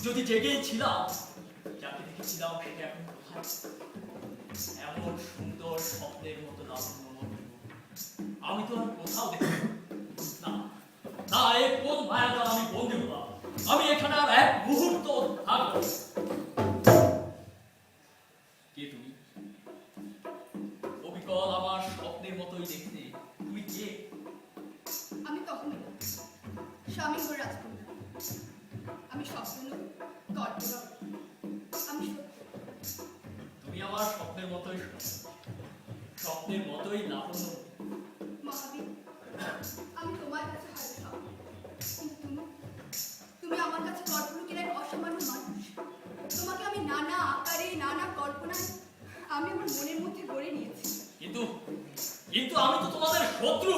যদি জেগেই ছিলাম, যাকে দেখেছিলাম সেটা এখন কোথায়? এমন সুন্দর স্বপ্নের মতো লাবণ্যময় আমি তো আর কোথাও দেখি না। না, এ কোন মায়াজাল আমি বন্দি হলাম? আমি এখানে আর এক মুহূর্ত থাকবো। কে তুমি? অবিকল আমার স্বপ্নের মতোই দেখতে। তুমি কে? আমি তখন স্বামী করে রাজকন্যা। আমি স্বপ্ন কল্পনা, আমি সত্য। তুমি আমার স্বপ্নের মতোই স্বপ্নের মতোই লাবণ্য। মহাবীর, আমি তোমার কাছে হারে স্বপ্ন, কিন্তু তুমি আমার কাছে কল্পনার এক অসামান্য মানুষ। তোমাকে আমি নানা আকারে নানা কল্পনায় আমি আমার মনের মধ্যে গড়ে নিয়েছি। কিন্তু কিন্তু আমি তো তোমাদের শত্রু,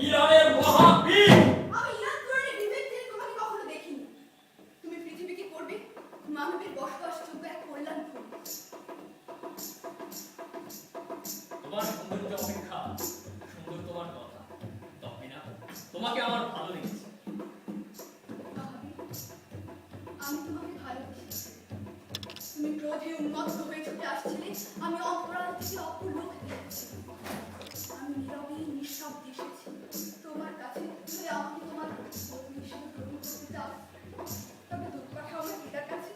ইরানের মহাবীর। আমি ইরান পুরাণের বিবেক থেকে তোমাকে কখনো দেখিনি। তুমি পৃথিবীকে করবে মানবের বসবাসযোগ্য এক কল্যাণ ভূমি। তোমার সৌন্দর্য অপেক্ষা সুন্দর তোমার কথা। তবে না, তোমাকে আমার ভালো লেগেছে। আমি তোমাকে ভালোবেসেছি। তুমি ক্রোধে উন্মত্ত হয়ে ছুটে আসছিলে, আমি অপরাধ থেকে অপূর্ণ খেয়েছি। আমি নীরবে নিঃশব্দে এসেছি তোমার কাছে। যদি আমাকে তোমার পত্নী হিসেবে গ্রহণ করতে চাও, তবে দূত পাঠাও আমার পিতার কাছে।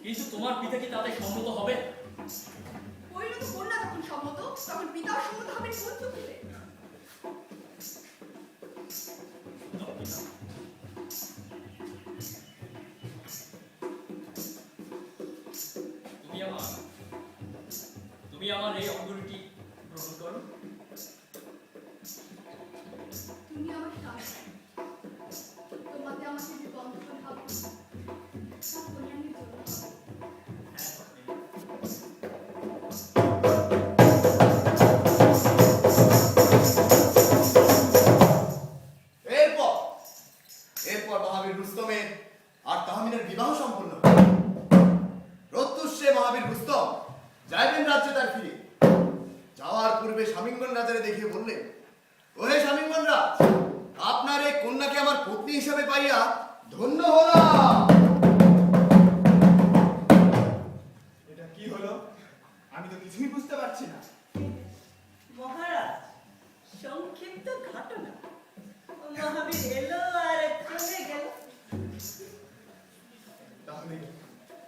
কিন্তু তোমার পিতা কি তাতে সম্মত হবে? পরিণত কন্যা যখন সম্মত, তখন পিতাও সম্মত হবেন কোন চোখে? তুমি আমার এই অঙ্গুরটি গ্রহণ করো। তুমি আমার স্বামী, তোমাকে আমাকে যে বন্ধন হবে তা কল্যাণের জন্য হবে। এরপর মহাবীর রুস্তমের আর তাহমিনের বিবাহ সম্পন্ন। প্রত্যুষে মহাবীর রুস্তম যাইবেন রাজ্যে তার ফিরে। যাওয়ার পূর্বে শামিঙ্গন রাজারে দেখিয়ে বললেন, ওহে শামিঙ্গন রাজ, আপনার এই কন্যাকে আমার পত্নী হিসাবে পাইয়া ধন্য হলাম। এটা কি হলো? আমি তো কিছুই বুঝতে পারছি না। মহারাজ, সংক্ষিপ্ত ঘটনা। মহাবীর এলো আর চলে গেল। তাহলে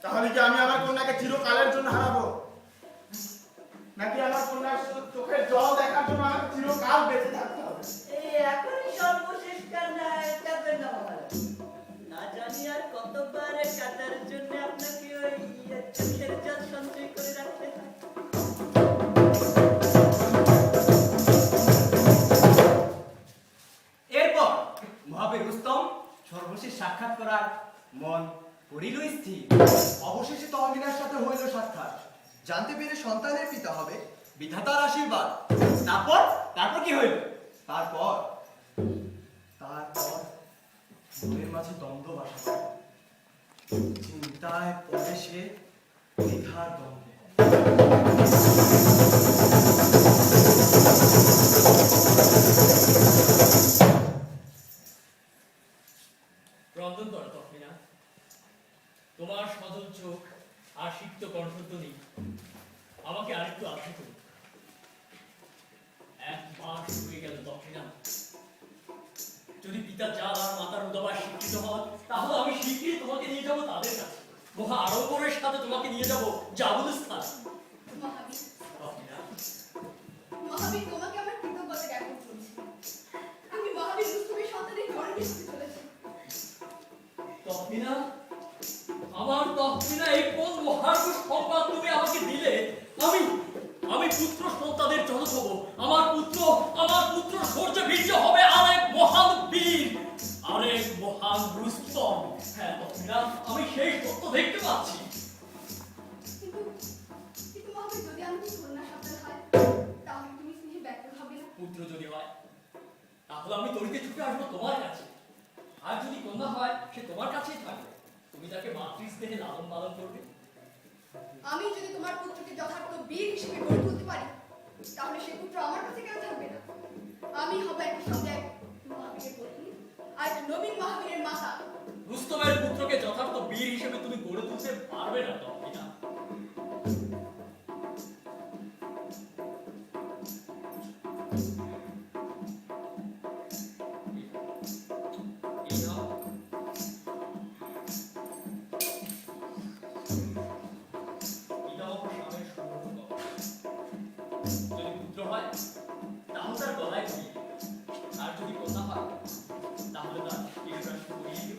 তাহলে কি আমি আমার কন্যাকে চিরকালের জন্য হারাবো, নাকি আমার কন্যার চোখের জল দেখার জন্য আমাকে চিরকাল বেঁচে থাকতে হবে? এই এখনই সর্বশেষ কাঁদবেন না মহারাজ। না জানি আর কতবার কাঁদার জন্য আপনাকে ওই চোখের জল সঞ্চয় করে রাখতে হয়। এরপর মহাবীর রুস্তম সর্বশেষ সাক্ষাৎ করার মন করিল স্থির। অবশেষে তহমিনার সাথে হইল সাক্ষাৎ। জানতে পেরে সন্তানের পিতা হবে বিধাতার আশীর্বাদ। তারপর তারপর কি হইল? তারপর মনের মাঝে দ্বন্দ্ব বাসা করে। চিন্তায় পড়ে সে দ্বিধার দ্বন্দ্বে। ক্রন্দন করো তখমিনা। তোমার সজল চোখ আর সিক্ত কণ্ঠধ্বনি আমাকে আরেকটু আঘাত করুন। 1 মাস হয়ে গেল তখমিনা। যদি পিতা চাঁদ আর মাতার উদাবার শিক্ষিত হন, তাহলে আমি শীঘ্রই তোমাকে নিয়ে যাব তাদের কাছে। মহা আড়ম্বরের সাথে তোমাকে নিয়ে যাব জাবুল স্থান। মহাবীর, তখমিনা, মহাবীর, তোমাকে আমার কৃতজ্ঞতা জ্ঞাপন করছি। আমি মহাবীর রুস্তমের সন্তানের ঘরে নিতে চলেছি। তখমিনা, আমার তখমিনা, এই কোন মহার্ঘ সংবাদ তুমি আমাকে দিলে? আমি পুত্র সন্তানের জনক হব। আমার পুত্র সূর্য বীর্য হবে আরেক মহান বীর, আরেক মহান রুস্তম। হ্যাঁ তখমিনা, আমি সেই সত্য দেখতে পাচ্ছি। কিন্তু মহাবীর, যদি আমি কন্যা সন্তান হয়, তাহলে তুমি স্নেহে ব্যর্থ হবে না? পুত্র যদি হয়, তাহলে আমি তরিতে ছুটে আসবো তোমার কাছে। আর যদি কন্যা হয়, সে তোমার কাছেই থাকবে। তুমি তাকে মাতৃস্নেহে লালন পালন করবে। আমি যদি তোমার পুত্রকে যথার্থ বীর হিসেবে গড়ে তুলতে পারি, তাহলে সে পুত্র আমার কাছে কেন থাকবে না? আমি হব একই সঙ্গে এক মহাবীরের পত্নী আর এক নবীন মহাবীরের মাতা। রুস্তমের পুত্রকে যথার্থ বীর হিসেবে তুমি গড়ে তুলতে পারবে না তখমিনা। এই নাও। পিতামহ স্বামীর সুমধুর কথা। যদি পুত্র হয়, তাহলে তার গলায় পরিয়ে দিও। আর যদি কন্যা হয়, তাহলে তার কেশরাশি পরিয়ে দিও।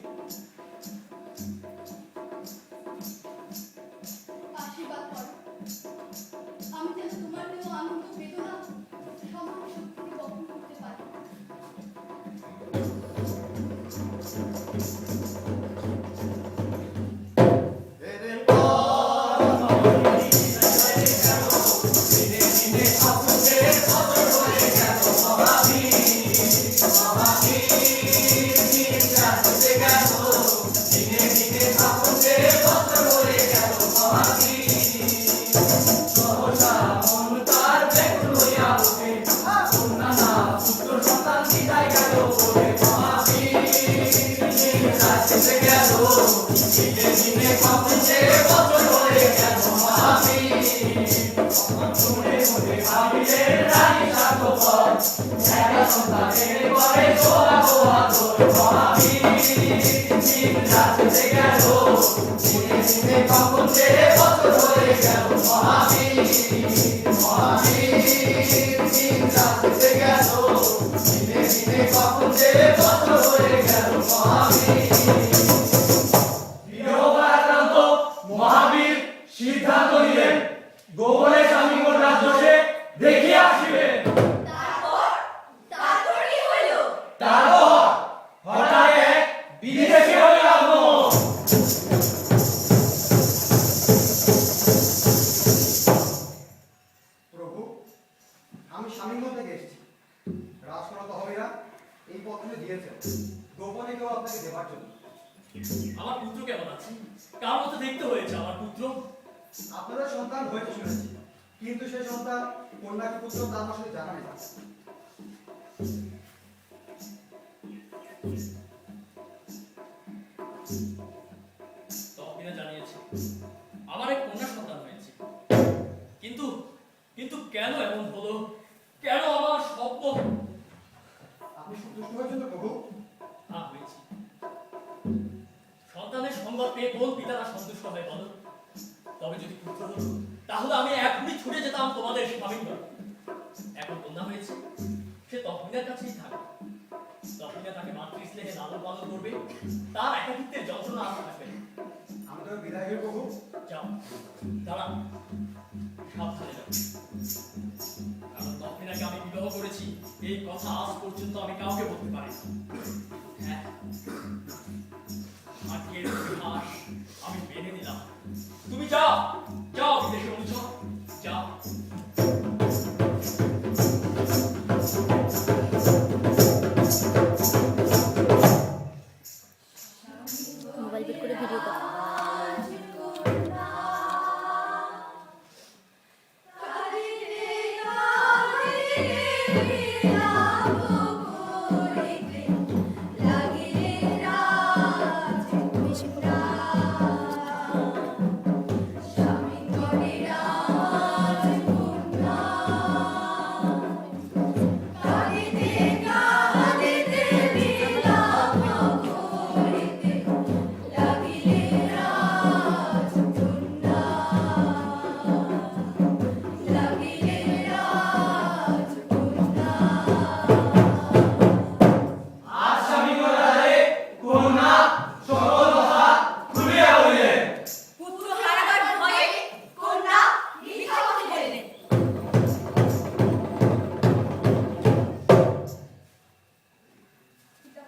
আশীর্বাদ করো। আমি যেন তোমার দেহ আনন্দ বেদনা সমান শক্তিতে বহন করতে পারি। মহাবীর সিদ্ধান্ত নিলেন গোপনে স্বামীগণ রাজ্য সে দেখিয়ে আসিবেন। তারপর কি হইল? তারপর হঠাৎ এক বিদেশি হইল আগমন। প্রভু, আমি স্বামীগঞ্জ থেকে এসেছি। রাজকন্যা তহমিনা এই পত্র দিয়েছেন গোপনে কেউ আপনাকে দেবার জন্য। আমার পুত্র কেমন আছে? কার মতো দেখতে হয়েছে আমার পুত্র? আপনারা সন্তান হয়েছে শুনেছি, কিন্তু সেই সন্তান কন্যা কি পুত্র তা আমার সাথে জানা নেই। তহমিনা জানিয়েছে আমার এক কন্যা সন্তান হয়েছে। কিন্তু কিন্তু কেন এমন হলো? কেন আমার স্বপ্ন? আপনি সন্তুষ্ট হয়েছেন তো প্রভু? হয়েছি। সন্তানের সংবাদ কে কোন পিতারা সন্তুষ্ট হয় বলো? তবে যদি পুত্র হতো তাহলে আমি এখনই ছুটে যেতাম তোমাদের স্বামীর ঘরে। এখন কন্যা হয়েছে, সে তহমিনার কাছেই থাকবে। তহমিনা তাকে মাতৃস্নেহে লালন পালন করবে, তার একাকিত্বের যন্ত্রণা আর থাকবে না। আমি তো বিদায় হই প্রভু। যাও, দাঁড়াও, সাবধানে যাও। কারণ তহমিনাকে আমি বিবাহ করেছি এই কথা আজ পর্যন্ত আমি কাউকে বলতে পারি না। হ্যাঁ, ভাগ্যের ইতিহাস আমি মেনে নিলাম। তুমি যাও, যাও বিদেশে অনুচর, যাও। মোবাইল বের করে ভিডিও কর। পুত্র হারাবার ভয়ে কন্যা মিথ্যা কথা বললেন। পিতা,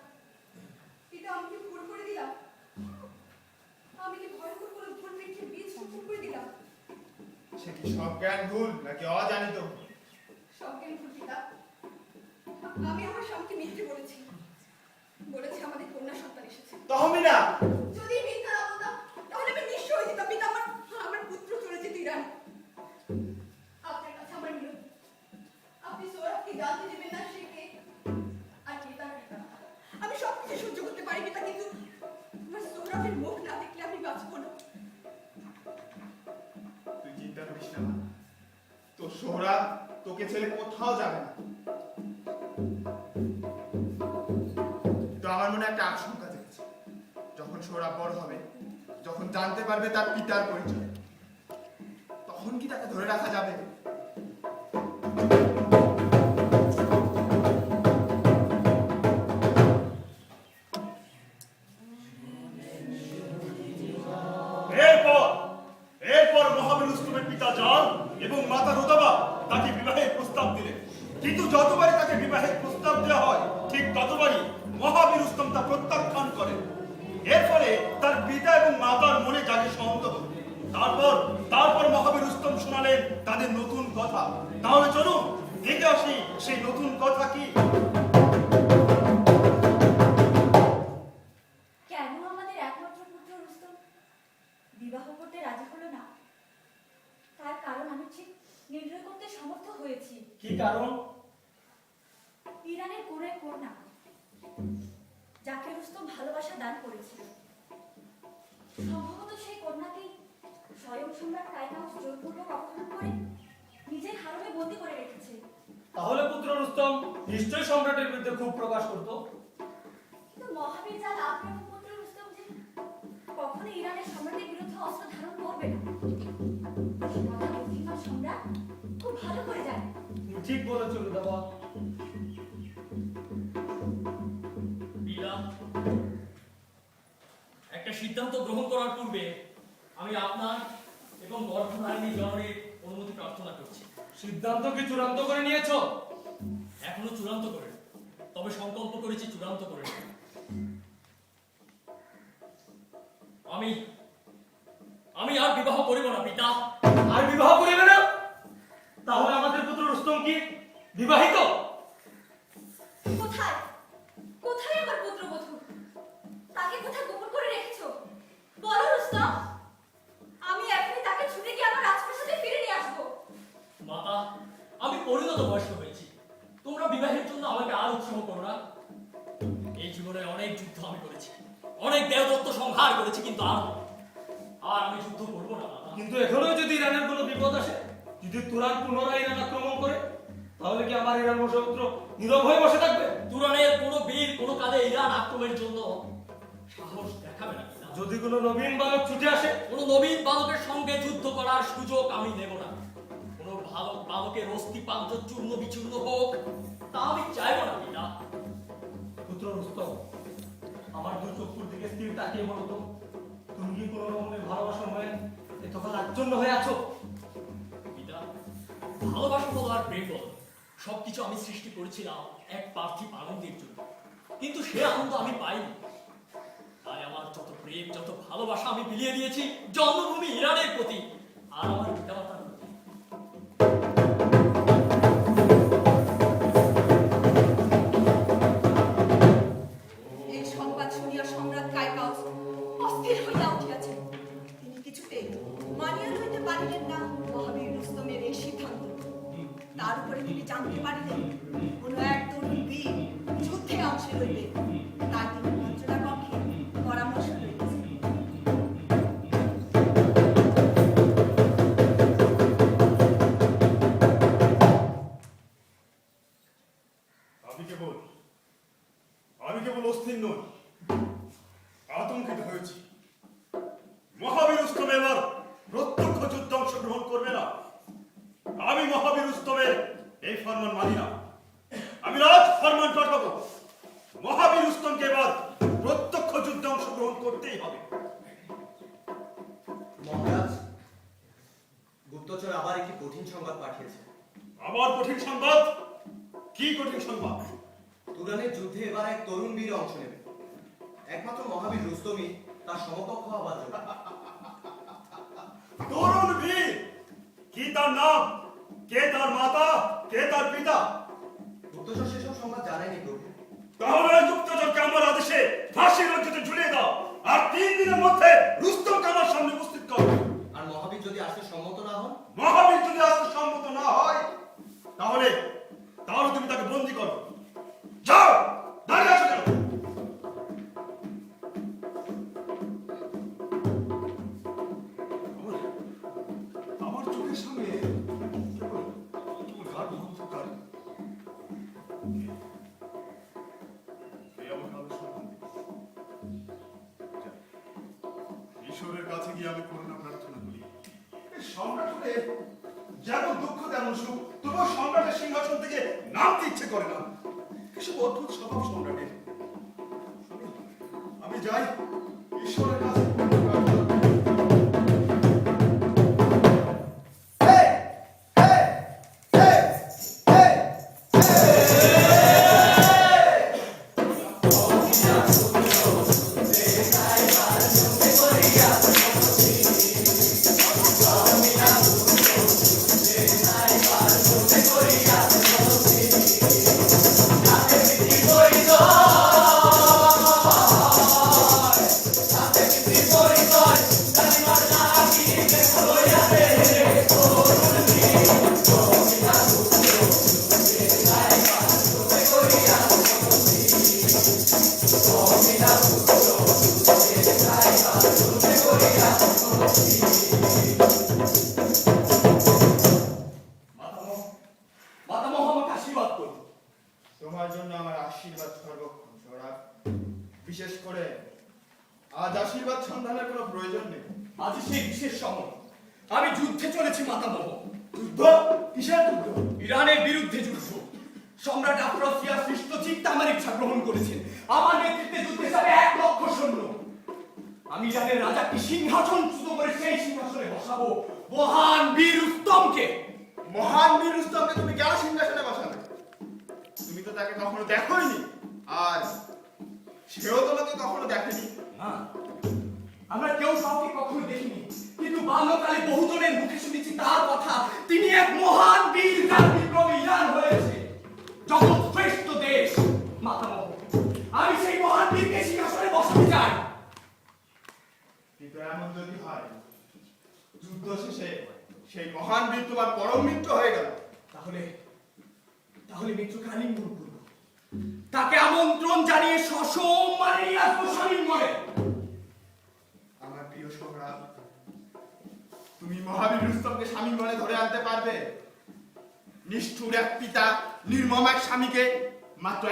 পিতা, আমি কি ভুল করে দিলাম? আমি কি ভয়ঙ্কর কোনো ভুল বৃক্ষের বীজ রোপণ করে দিলাম? সে কি সব জ্ঞান ভুল নাকি অজানিত? সজ্ঞান ভুল পিতা। আমি আমার স্বামীকে মিথ্যে বলেছি, বলেছি আমাদের কন্যা সন্তান এসেছে। তহমিনা, যদি মিথ্যা না বলতাম তাহলে আমি নিঃস্ব হয়ে যেতাম পিতা। আমার পুত্র চলে যেত ইরান। আপনার কাছে আমার মিনতি, আপনি সৌরভকে জানতে দেবেন না সে কে আর কে তার পিতা। আমি সবকিছু সহ্য করতে পারি পিতা, কিন্তু আমার সৌরভের মুখ না দেখলে আমি বাঁচবো না। তুই চিন্তা করিস না মা। তোর সৌরভ তোকে ছেড়ে কোথাও যাবে না। তো আমার মনে একটা আশঙ্কা জেগেছে, যখন সৌরভ বড় হবে, যখন জানতে পারবে তার পিতার পরিচয়, তখন কি তাকে ধরে রাখা যাবে? এরপর মহাবীর রুস্তমের পিতা যান এবং মাতা রুদাবা তাকে বিবাহের প্রস্তাব দিলেন। কিন্তু যতবারই তাকে বিবাহের প্রস্তাব দেওয়া হয়, ঠিক ততবারই মহাবীর রুস্তম তা প্রত্যাখ্যান করেন। এর ফলে তার পিতা এবং মাতার মনে জাগে সন্দেহ। তারপর মহাবীর রুস্তম শোনালেন তাদের নতুন কথা। তাহলে চলুন দেখে আসি সেই নতুন কথা কি। কেন আমাদের একমাত্র পুত্র রুস্তম বিবাহ করতে রাজি হলো না? তার কারণ আমি ঠিক নির্ণয় করতে সমর্থ হয়েছি। কি কারণ? ইরানের কোন এক কন্যা যাকে রুস্তম ভালোবাসা দান করেছিল, সম্ভবত সেই কন্যাকেই স্বয়ং সম্রাট কায়নাউস জোরপূর্বক অপহরণ করে নিজের হারমে বন্দী করে রেখেছে। তাহলে পুত্র রুস্তম নিশ্চয়ই সম্রাটের বিরুদ্ধে ক্ষোভ প্রকাশ করত। কিন্তু মহাবীর জাল আপনার পুত্র রুস্তম যে কখনো ইরানের সম্রাটের বিরুদ্ধে অস্ত্র ধারণ করবে না, সে কথা বুদ্ধিমান সম্রাট খুব ভালো করে জানে। ঠিক বলেছ রুদাবা। বিলা, একটা সিদ্ধান্ত গ্রহণ করার পূর্বে আমি আপনার এবং গর্ভধারিণী জননীর অনুমতি প্রার্থনা করছি। সিদ্ধান্ত কি চূড়ান্ত করে নিয়েছো? এখনো চূড়ান্ত করে, তবে সংকল্প করেছি চূড়ান্ত করে। আমি আর বিবাহ করিব না পিতা। আর বিবাহ করিবে না? তাহলে আমাদের পুত্র রুস্তম কি বিবাহিত? কোথায় কোথায় আমার পুত্রবধূ? তাকে কোথায় গোপন করে রেখেছো? বলো রুস্তম, আমি এখনই তাকে ছুটে গিয়ে আমার রাজপ্রাসাদে ফিরে নিয়ে আসবো। মাতা, আমি পরিণত বয়স্ক হয়েছি, তোমরা বিবাহের জন্য আমাকে আর উৎসাহ করো না। এই জীবনে অনেক যুদ্ধ আমি করেছি, অনেক দেবদত্ত সংহার করেছি, কিন্তু আর আমি যুদ্ধ করবো না মাতা। কিন্তু এখনো যদি ইরানের কোনো বিপদ আসে, যদি তুরান পুনরায় ইরান আক্রমণ করে, তাহলে কি আমার ইরান বংশপুত্র নীরব হয়ে বসে থাকবে? তুরানের কোনো বীর কোনো কালে ইরান আক্রমণের জন্য সাহস দেখাবে না পিতা। যদি কোনো নবীন বালক ছুটে আসে, কোনো নবীন বালকের সঙ্গে যুদ্ধ করার সুযোগ আমি নেব না। কোনো ভালো বালকের অস্থি পাঞ্চ চূর্ণ বিচূর্ণ হোক, তা আমি চাইব না পিতা। পুত্র রুস্তম, আমার দু চক্ষুর দিকে স্থির তাকিয়ে বলো তো, তুমি কি কোনো রকমের ভালোবাসার হয়ে এতকাল আচ্ছন্ন হয়ে আছো? পিতা, ভালোবাসা বলো আর প্রেম বলো, সবকিছু আমি সৃষ্টি করেছিলাম এক পার্থিব আনন্দের জন্য, কিন্তু সে আনন্দ আমি পাইনি। তাই আমার যত প্রেম, যত ভালোবাসা আমি বিলিয়ে দিয়েছি জন্মভূমি ইরানের প্রতি আর আমার পিতামাতার প্রতি। এই সংবাদ শুনিয়া সম্রাট কাইকাউস অস্থির হইয়া উঠিয়াছেন। তিনি কিছুতেই মানিয়া লইতে পারিলেন না মহাবীর রুস্তমের এই সিদ্ধান্ত। তার উপরে তিনি জানতে পারিলেন কোন এক তরুণ বীর যুদ্ধে অংশ লইবে, তাই তিনি মন্ত্রণা কক্ষে পরামর্শ লইতেছেন। আমি কেবল অস্থির নই, আতঙ্কিত হয়েছি। মহাবীর রুস্তম এবার প্রত্যক্ষ যুদ্ধে অংশগ্রহণ করবে না। আমি মহাবীর রুস্তমের এই ফরমান মানি না। আমি রাজ ফরমান পাঠাবো, মহাবীর রুস্তমকে এবার প্রত্যক্ষ যুদ্ধে অংশগ্রহণ করতেই হবে। মহারাজ, গুপ্তচর আবার একটি কঠিন সংবাদ পাঠিয়েছে। আবার কঠিন সংবাদ? কি কঠিন সংবাদ? তুরানের যুদ্ধে এবার এক তরুণ বীর অংশ নেবে। একমাত্র মহাবীর রুস্তমই তার সমকক্ষ হবার যোগ্য। তরুণ বীর? কি তার নাম? কে তার মাতা? কে তার পিতা? গুপ্তচর সেসব সংবাদ জানায়নি প্রভু। তাহলে গুপ্তচরকে আমার আদেশে ফাঁসির রজ্জুতে ঝুলিয়ে দাও, আর 3 দিনের মধ্যে রুস্তমকে আমার সামনে উপস্থিত করো। আর মহাবীর যদি আসতে সম্মত না হন? মহাবীর যদি আসতে সম্মত না হয়, তাহলে তুমি তাকে বন্দী করো। যাও, দাঁড়িয়ে আছো কেন? আমার চোখের সামনে কেবল গাঢ় অন্ধকার। ঈশ্বরের কাছে গিয়ে আমি করুণা প্রার্থনা করি। এই সম্রাট হলে যেমন দুঃখ তেমন সুখ, তবুও সম্রাটের সিংহাসন থেকে নামতে ইচ্ছে করে না। কিসব অদ্ভুত স্বভাব সম্রাটের। আমি যাই ঈশ্বরের কাছে করুণা প্রার্থনা করি। তোমার জন্য আমার আশীর্বাদ সর্বক্ষণ সৌরভ। বিশেষ করে আজ আশীর্বাদ সন্ধানের কোনো প্রয়োজন নেই। আজ সেই বিশেষ সময়। আমি যুদ্ধে চলেছি মাতামহ। যুদ্ধ? কিসের যুদ্ধ? ইরানের বিরুদ্ধে যুদ্ধ। সম্রাট আফ্রাসিয়া সৃষ্ট চিত্তে আমার ইচ্ছা গ্রহণ করেছেন। আমার নেতৃত্বে যুদ্ধে যাবে 1 লক্ষ সৈন্য। আমি ইরানের রাজাকে সিংহাসনচ্যুত করে সেই সিংহাসনে বসাবো মহান বীর রুস্তমকে। মহান বীর রুস্তমকে তুমি কেন সিংহাসনে বসাবে? তুমি তো তাকে কখনো দেখোইনি, আর সেও তোমাকে কখনো দেখেনি। না, আমরা কেউ কাউকে কখনো দেখিনি, কিন্তু বাল্যকালে বহুজনের মুখে শুনেছি তার কথা। তিনি এক মহান বীর, যার বিপ্লবী ইরান হয়েছে জগৎ শ্রেষ্ঠ দেশ। মাতামহ, আমি সেই মহান বীরকে সিংহাসনে বসাতে চাই। কিন্তু এমন যদি হয় যুদ্ধ শেষে সেই মহান বীর তোমার পরম মিত্র হয়ে গেল, তাহলে মিত্রকে আলিঙ্গন করব, তাকে আমন্ত্রণ জানিয়ে সসম্মানে নিয়ে আসবো স্বামীর। আমার প্রিয় সম্রাট, তুমি মহাবীর রুস্তমকে স্বামী মনে ধরে আনতে পারবে? নিষ্ঠুর এক পিতা নির্মম এক স্বামীকে মাত্র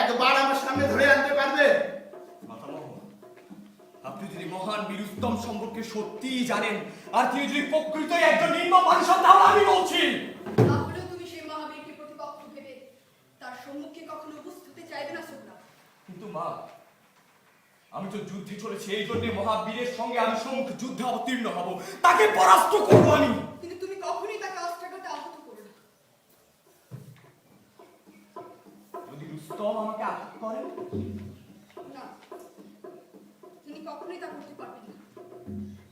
একবার আমার সামনে ধরে আনতে পারবে? মাতামহ, আপনি যদি মহান বীর রুস্তম সম্পর্কে সত্যিই জানেন আর তিনি যদি প্রকৃতই একজন নিম্ন মানুষ হন, তাহলে আমি বলছি তাহলেও তুমি সেই মহাবীরকে প্রতিপক্ষ ভেবে তার সম্মুখে কখনো উপস্থিত হতে চাইবে না সোহরা। কিন্তু মা, আমি তো যুদ্ধে চলেছি, এই জন্য মহাবীরের সঙ্গে আমি সম্মুখ যুদ্ধে অবতীর্ণ হব, তাকে পরাস্ত করবো আমি। কিন্তু তুমি কখনোই তাকে অস্ত্রাঘাতে আহত করো না। যদি রুস্তম আমাকে আঘাত করেন? না, তুমি কখনোই তা করতে পারবেন না।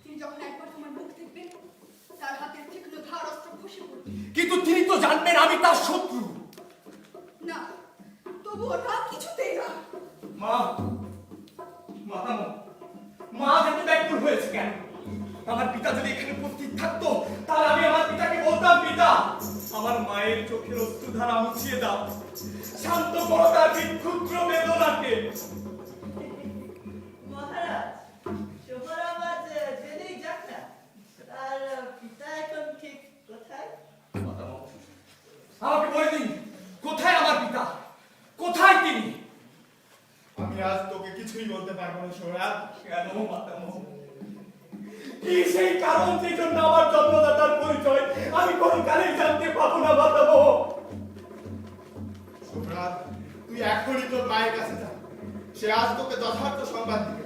তিনি যখন একবার তোমার মুখ দেখবেন, তার হাতের তীক্ষ্ণ ধার অস্ত্র খসে পড়বে। কিন্তু তিনি তো জানবেন আমি তার শত্রু। না, তবুও তা কিছুতেই না। মা, মাতামহ, মা এত ব্যাকুল হয়েছে কেন? আমার পিতা যদি এখানে উপস্থিত থাকতো, তাহলে আমি আমার পিতাকে বলতাম, পিতা, আমার মায়ের চোখের অশ্রুধারা মুছিয়ে দাও, শান্ত করো তার বিক্ষুদ্র বেদনাকে। মহারাজ, সোহরাবাদ জেনেই যাক না, তার পিতা এখন ঠিক কোথায়? মাতামহ, আমাকে বলে দিন, কোথায় আমার পিতা, কোথায় তিনি? আমি আজ তোকে কিছুই বলতে পারবো না সোহরাব। কেন মাতামহ? কি সেই কারণ যে জন্য আমার জন্মদাতার পরিচয় আমি কোনো কালেই জানতে পাবো না মাতামহ? সোহরাব, তুই এখনই তোর মায়ের কাছে যা, সে আজ তোকে যথার্থ সংবাদ দিবে।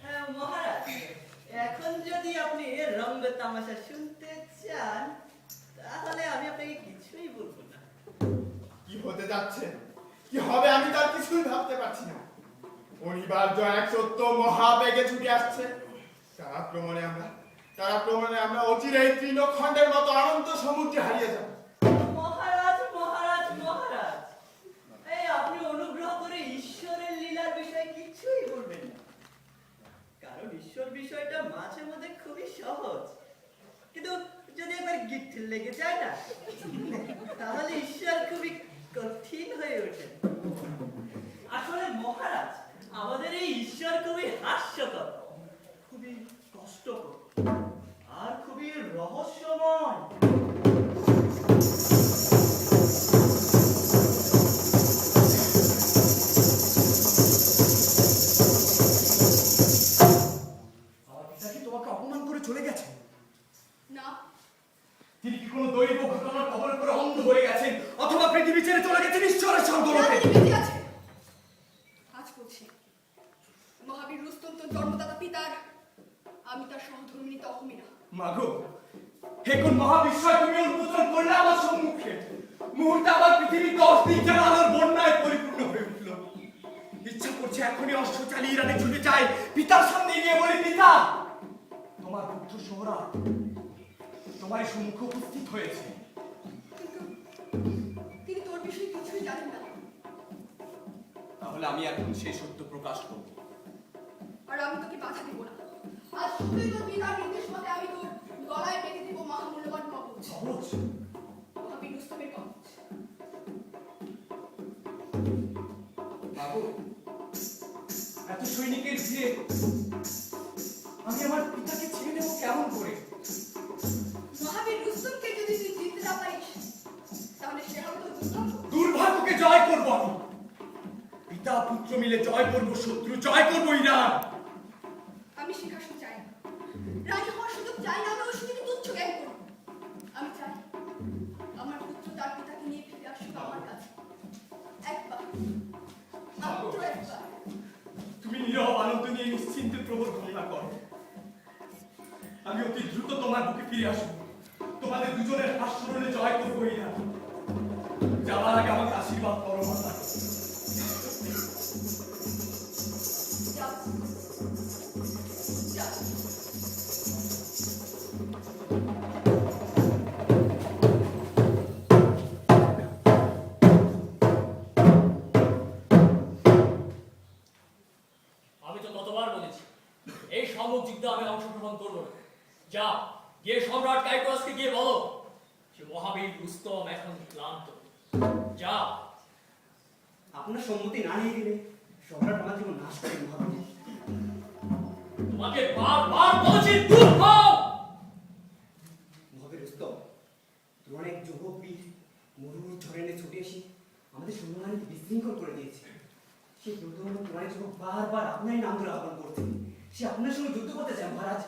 হ্যাঁ মহারাজ, এখন যদি আপনি রঙ্গ তামাশা শুনতে চান, তাহলে আমি আপনাকে কিছুই বলবো না। কি হতে যাচ্ছে, কি হবে, আমি তার কিছুই ভাবতে পারছি না। অনিবার্য এক সত্য মহাবেগে ছুটে আসছে। তারা প্রমাণে আমরা অচিরেই তৃণখণ্ডের মতো অনন্ত সমুদ্রে হারিয়ে যাব। মহারাজ মহারাজ মহারাজ, এই আপনি অনুগ্রহ করে ঈশ্বরের লীলার বিষয়ে কিছুই বলবেন না, কারণ ঈশ্বর বিষয়টা মাঝে মধ্যে খুবই সহজ, কিন্তু যদি একবার গিট্টে লেগে যায় না, তাহলে ঈশ্বর খুবই কঠিন হয়ে ওঠে। আসলে মহারাজ, আমাদের এই ঈশ্বর খুবই হাস্যকর, খুবই কষ্টকর আর খুবই রহস্যময়। আমার পিতা কি তোমাকে অপমান করে চলে গেছেন? না, তিনি কি কোনো দৈব ঘটনার কবলে করে অন্ধ হয়ে গেছেন, অথবা পৃথিবী ছেড়ে চলে গেছেন ঈশ্বরের স্বর্গলোকে? তিনি বেঁচে আছে। আজ বলছি, মহাবীর রুস্তম তোর জন্মদাতা পিতার, আমি তার সহধর্মিণী তহমিনা। মাগো, হে কোন মহাবিশ্বয় তুমি উন্মোচন করলে আমার সম্মুখে, মুহূর্তে আমার পৃথিবী 10 দিন যেন আলোর বন্যায় পরিপূর্ণ হয়ে উঠল। ইচ্ছা করছে এখনই অশ্ব চালিয়ে ইরানে ছুটে যায়, পিতার সামনে গিয়ে বলি, পিতা, তোমার পুত্র সোহরাব তোমার এই সম্মুখে উপস্থিত হয়েছে। কিন্তু তিনি তোর বিষয়ে কিছুই জানেন না। তাহলে আমি এখন সেই সত্য প্রকাশ করব। আর আমি তোকে বাধা দিব না। আজ শুধুই তোর পিতার নির্দেশ মতে আমি তোর গলায় বেঁধে দিব মহামূল্যবান কবচ, সহজ মহাবীর রুস্তমের কবচ। বাবু, এত সৈনিকের ভিড়ে আমি আমার পিতাকে ছেড়ে দেবো কেমন করে? মহাবীর রুস্তমকে যদি তুই জিততে না পারিস, তাহলে সে হবে তোর দুর্ভাগ্য। দুর্ভাগ্যকে জয় করবো আমি। পিতা পুত্র মিলে জয় করবো শত্রু, জয় করবো ইরান। আমি সিংহাসন চাই না, রানী হওয়ার সুযোগ চাই না, আমি ওই সুযোগে তুচ্ছ জ্ঞান করব। আমি চাই আমার পুত্র তার পিতাকে নিয়ে ফিরে আসুক আমার কাছে, একবার, মাত্র একবার। তুমি নীরব আনন্দ নিয়ে নিশ্চিন্তে প্রবল ঘটনা করো। আমি অতি দ্রুত তোমার বুকে ফিরে আসবো, তোমাদের দুজনের হাস্যরণে জয় করবো ইরান। যাওয়ার আগে আমাকে আশীর্বাদ করো মাতা। যাও, যাও। আমি তো কতবার বলেছি এই সম্মুখ যুদ্ধে আমি অংশগ্রহণ করবো না। যা গিয়ে সম্রাট কাইকোয়াসকে গিয়ে বলো যে মহাবীর রুস্তম এখন ক্লান্ত। যা। আপনার সম্মতি না নিয়ে গেলে সম্রাট আমার জীবন নাশ করে মহাবীর। তোমাকে বারবার বলছি দূর হও। মহাবীর রুস্তম, তুমি অনেক যুবক বীর মরুর ঝড়ে ছুটে এসে আমাদের সৈন্যবাহিনীকে বিশৃঙ্খল করে দিয়েছে। সে দুর্দমন কুমারী যুবক বারবার আপনারই নাম ধরে আহ্বান করছে। সে আপনার সঙ্গে যুদ্ধ করতে চায় মহারাজ।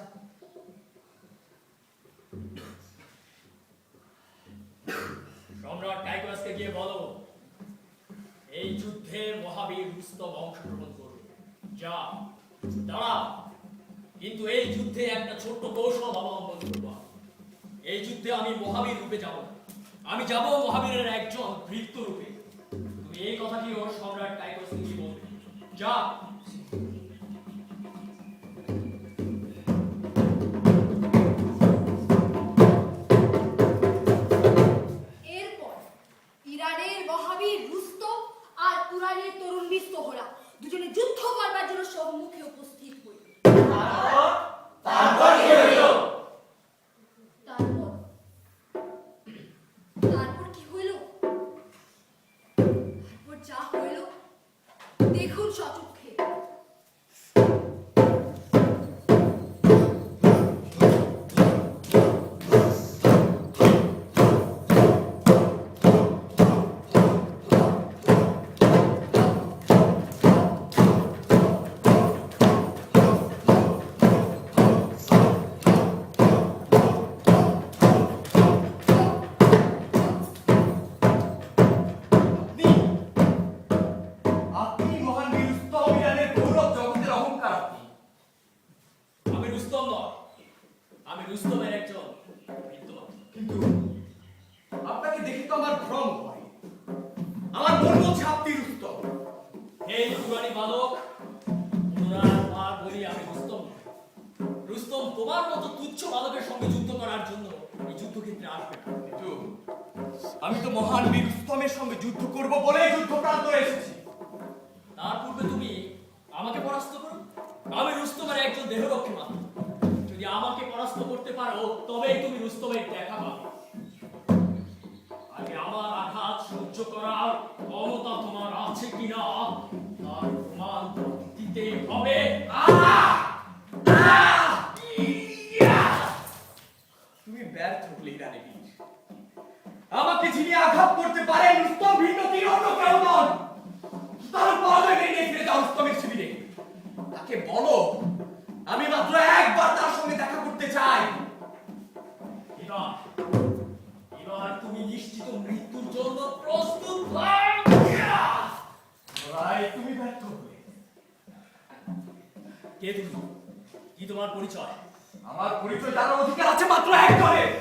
সম্রাট টাইগাসকে গিয়ে বলো এই যুদ্ধে মহাবীর রুস্তম অংশগ্রহণ করবে। যা দাঁড়া, কিন্তু এই যুদ্ধে একটা ছোট্ট কৌশল অবলম্বন করবো। এই যুদ্ধে আমি মহাবীর রূপে যাব না, আমি যাব মহাবীরের একজন ভৃত্য রূপে। তুমি এই কথাটি ওর সম্রাট টাইগাসকে গিয়ে বলবে। যা। এরপর ইরানের মহাবীর রুস্তম আর তুরানের তরুণ বিস্তহরা দুজনে যুদ্ধ করবার জন্য সম্মুখে উপস্থিত হইল। তারপর কি হইল? তারপর কি হইল? তারপর যা হইল দেখুন সচক্ষে। আপনি মহান বীর রুস্তম, ইরানের গৌরব, জগতের অহংকার। আপনি আমি রুস্তম নয়, আমি রুস্তমের একজন ভৃত্য। কিন্তু আপনাকে দেখে তো আমার ভ্রম হয়। আমার মন বলছে আপনি রুস্তম। এই পুরানি বালক, পুনরায় আর বলি আমি রুস্তম নই। রুস্তম তোমার মতো তুচ্ছ বালকের সঙ্গে যুদ্ধ করার জন্য এই যুদ্ধক্ষেত্রে আসবে না। কিন্তু আমি তো মহান বীর রুস্তমের সঙ্গে যুদ্ধ করব বলেই যুদ্ধ প্রান্তরে এসেছি। তার পূর্বে তুমি আমাকে পরাস্ত করো। আমি রুস্তমের একজন দেহরক্ষী মাত্র। যদি আমাকে পরাস্ত করতে পারো তবেই তুমি রুস্তমের দেখা পাবে। আগে আমার আঘাত সহ্য করার ক্ষমতা তোমার আছে কিনা তার প্রমাণ তো দিতেই হবে। তুমি ব্যর্থ হলে ইরানে বীর। আমাকে যিনি আঘাত করতে পারেন রুস্তম ভিন্ন তিনি অন্য কেউ নন। তার পরাজয় মেনে নিয়ে ফিরে যাও রুস্তমের শিবিরে। তাকে বলো আমি মাত্র একবার তার সঙ্গে দেখা করতে চাই। এবার এবার তুমি নিশ্চিত মৃত্যুর জন্য প্রস্তুত। লড়াই তুমি ব্যর্থ হলে। কে তুমি? কি তোমার পরিচয়? আমার পরিচয় জানার অধিকার আছে মাত্র একজনের।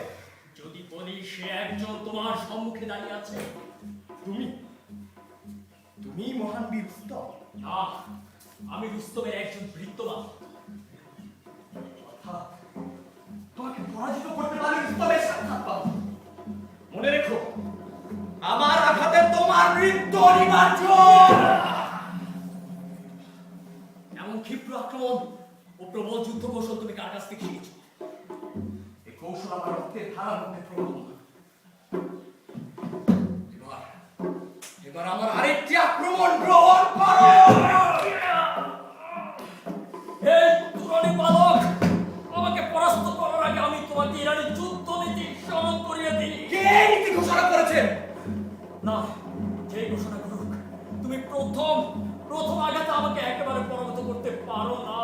যদি বলি সে একজন তোমার সম্মুখে দাঁড়িয়ে আছে। তুমি তুমি মহান বীর রুস্তম। না, আমি রুস্তমের একজন ভৃত্য মাত্র। অর্থাৎ তোমাকে পরাজিত করতে পারলে রুস্তমের সাক্ষাৎ পাবো। মনে রেখো আমার আঘাতে তোমার মৃত্যু অনিবার্য। এমন ক্ষিপ্র আক্রমণ ও প্রবল যুদ্ধ কৌশল তুমি কার কাছ থেকে শিখেছো? এই কৌশল আমার রক্তের ধারার মধ্যে প্রবহমান। এবার আমার আরেকটি আক্রমণ গ্রহণ করো। হে তুরানি বালক, আমাকে পরাস্ত করার আগে আমি তোমাকে ইরানের যুদ্ধ নীতি স্মরণ করিয়ে দিই। কে এই নীতি ঘোষণা করেছেন? না, যে ঘোষণা করুক, তুমি প্রথম আঘাতে আমাকে একেবারে পরাজিত করতে পারো না।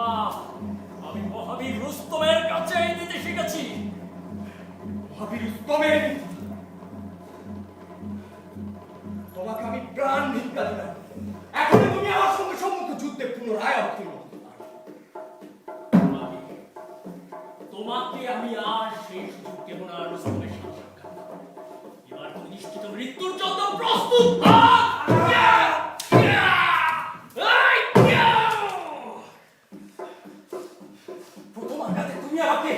আমি মহাবীর রুস্তমের কাছে এই নীতি শিখেছি। মহাবীর রুস্তমের নীতি। তোমাকে আমি প্রাণ ভিক্ষা দিলাম। এখন তুমি আমার সঙ্গে সম্মুখে যুদ্ধে পুনরায় অবতীর্ণ হতে পারো। তোমাকে আমি আর সেই সুযোগ দেব না রুস্তমের সাথে সাক্ষাৎ। এবার তুমি নিশ্চিত মৃত্যুর জন্য প্রস্তুত। প্রথম আঘাতে তুমি আমাকে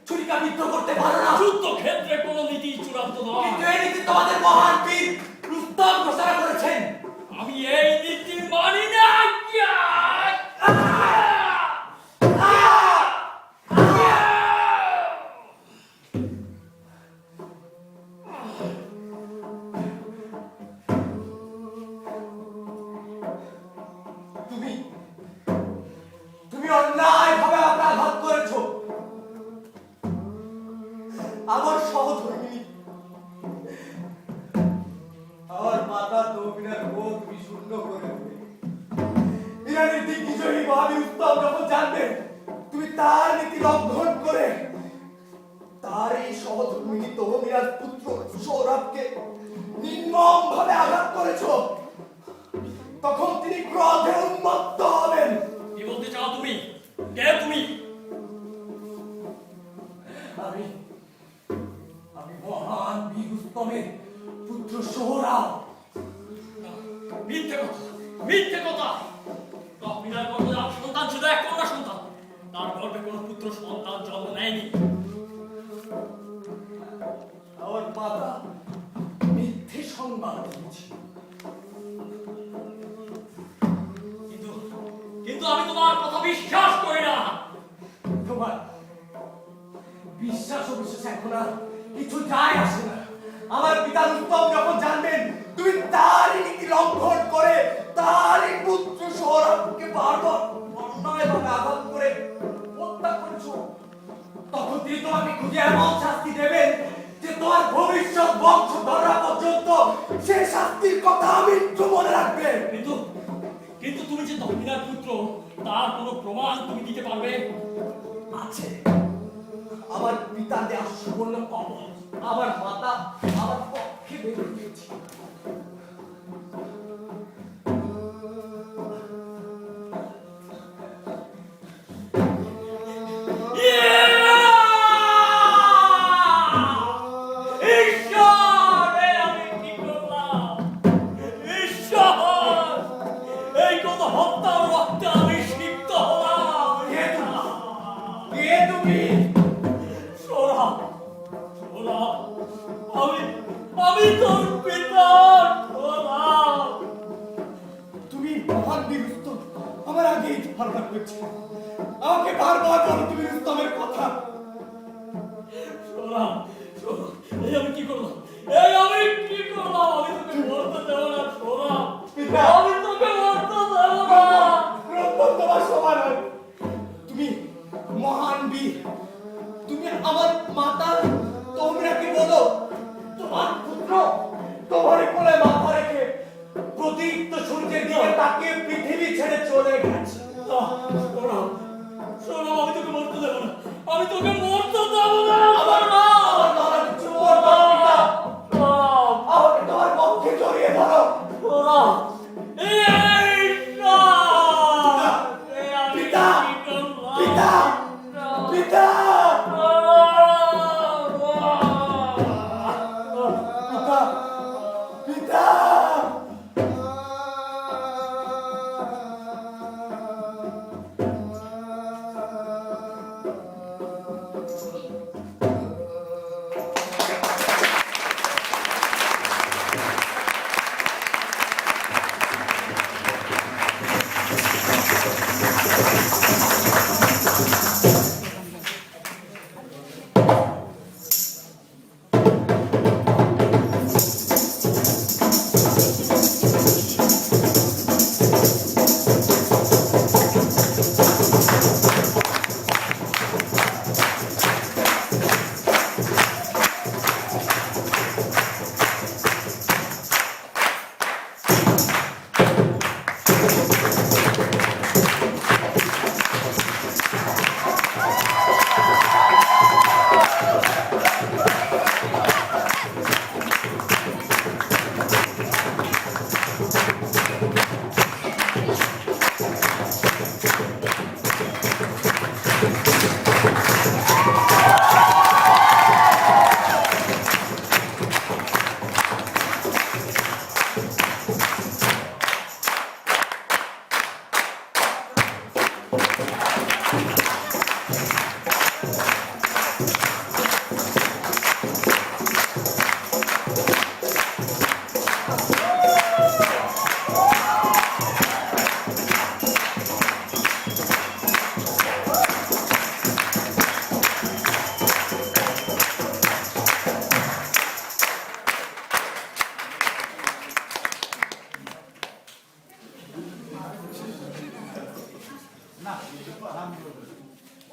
ছুরিকাবিদ্ধ করতে পারো না। যুদ্ধক্ষেত্রে কোনো নীতি চূড়ান্ত নয়। কিন্তু এই নীতি তোমাদের মহান বীর রুস্তম ঘোষণা করেছেন। আমি এই নীতি মানি না। তুমি তুমি অন্যায়ভাবে আমাকে আঘাত করেছো। আমার সহধর্মিনী ইরানের দিগ্বিজয়ী মহাবীর উত্তম যখন জানবেন তুমি তার নীতি লঙ্ঘন করে তার এই সহধর্মিনী তহমিরার পুত্র সৌরভকে নির্মম ভাবে আঘাত করেছ, তখন তিনি ক্রোধে উন্মত্ত হবেন। কি বলতে চাও তুমি? কে তুমি? আমি আমি মহান বীর উত্তমের পুত্র সৌরভ। মিথ্যে কথা, মিথ্যে কথা। তহমিরার গর্ভে সন্তান ছিল এক কন্যা সন্তান, তার গর্ভে কোনো পুত্র সন্তান জন্ম নেয়নি। আমার মাতা মিথ্যে সংবাদ দিয়েছে। কিন্তু কিন্তু আমি তোমার কথা বিশ্বাস করি না। তোমার বিশ্বাস অবিশ্বাস এখন আর কিছু যায় আসে না। আমার পিতার উত্তম যখন জানবেন তুমি তারই নীতি লঙ্ঘন করে তারই পুত্র সৌরভকে বারবার অন্যায়ভাবে আঘাত করে হত্যা করেছো, তখন তিনি তোমাকে খুঁজে এমন শাস্তি দেবেন যে তোমার ভবিষ্যৎ বংশধররা পর্যন্ত সে শাস্তির কথা আমি একটু মনে রাখবে। কিন্তু কিন্তু তুমি যে তহমিরার পুত্র, তার কোনো প্রমাণ তুমি দিতে পারবে? আছে আমার পিতা দেয়া সুবর্ণ কবচ আমার মাতা আমার পক্ষে বেঁধে দিয়েছে। ঈশ্বর, আমি কি করলাম? ঈশ্বর, এই কোন হত্যার রক্তে আমি সিক্ত হলাম। কে তুমি? সৌরভ, সৌরভ, আমি তোর পিতা সৌরভ। তুমি মহান বীর রুস্তম, আমার আগেই বারবার করছে, আমাকে বারবার বলো তুমি রুস্তমের কথা। সৌরভ, সৌরভ, এই আমি কি করলাম? এই আমি কি করলাম? আমি তোকে মরতে দেব না সৌরভ, পিতা, আমি তোকে মরতে দেব না। রুস্তম তোমার সমান হয়। তুমি মহান বীর, তুমি আমার মাতা তোমরাকে বলো তোমার পুত্র তোমার কোলে মাথা রেখে প্রদীপ্ত সূর্যের দিকে তাকিয়ে পৃথিবী ছেড়ে চলে গেছে। সৌরভ, সৌরভ, আমি তোকে মরতে দেব না, আমি তোকে মরতে দেব না। আমার মা আমার দ্বারা কিছু করবে না, পিতা। সৌরভ, আমাকে তোমার পক্ষে জড়িয়ে ধরো। সৌরভ, এই ঈশ্বর, এই আমি পিতা, কি করলাম? পিতা, পিতা, পিতা, পিতা।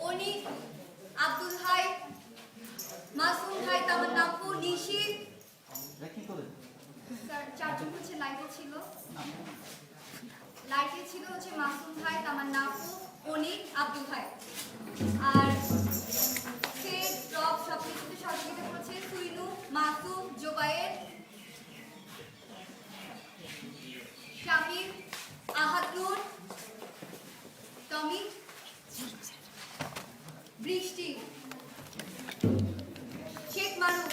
অনিক, আব্দুল হাই, মাসুম হাই, তামান্নাপুর, নিশি। স্যার, চারজন হচ্ছে লাইভে ছিল। লাইটে ছিল হচ্ছে মাসুম ভাই, তামান্না আপু, অনিক, আব্দুল ভাই। আর সেট ড্রপ সব কিছুতে সহযোগিতা করেছে সুইনু, মাসুম, জোবায়ের, শাকিব, আহাদুর, টমি, বৃষ্টি, শেখ মারুফ।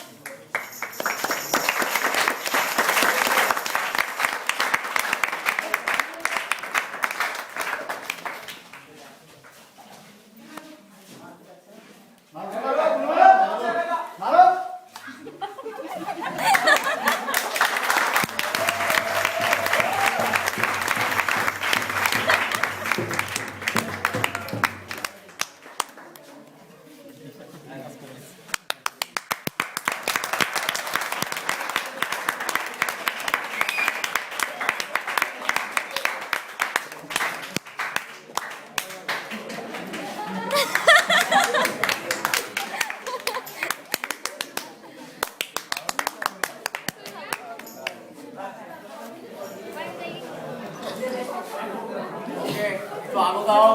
একটু আলো দাও,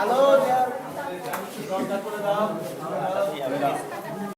আলো দাও, দরকার করে দাও।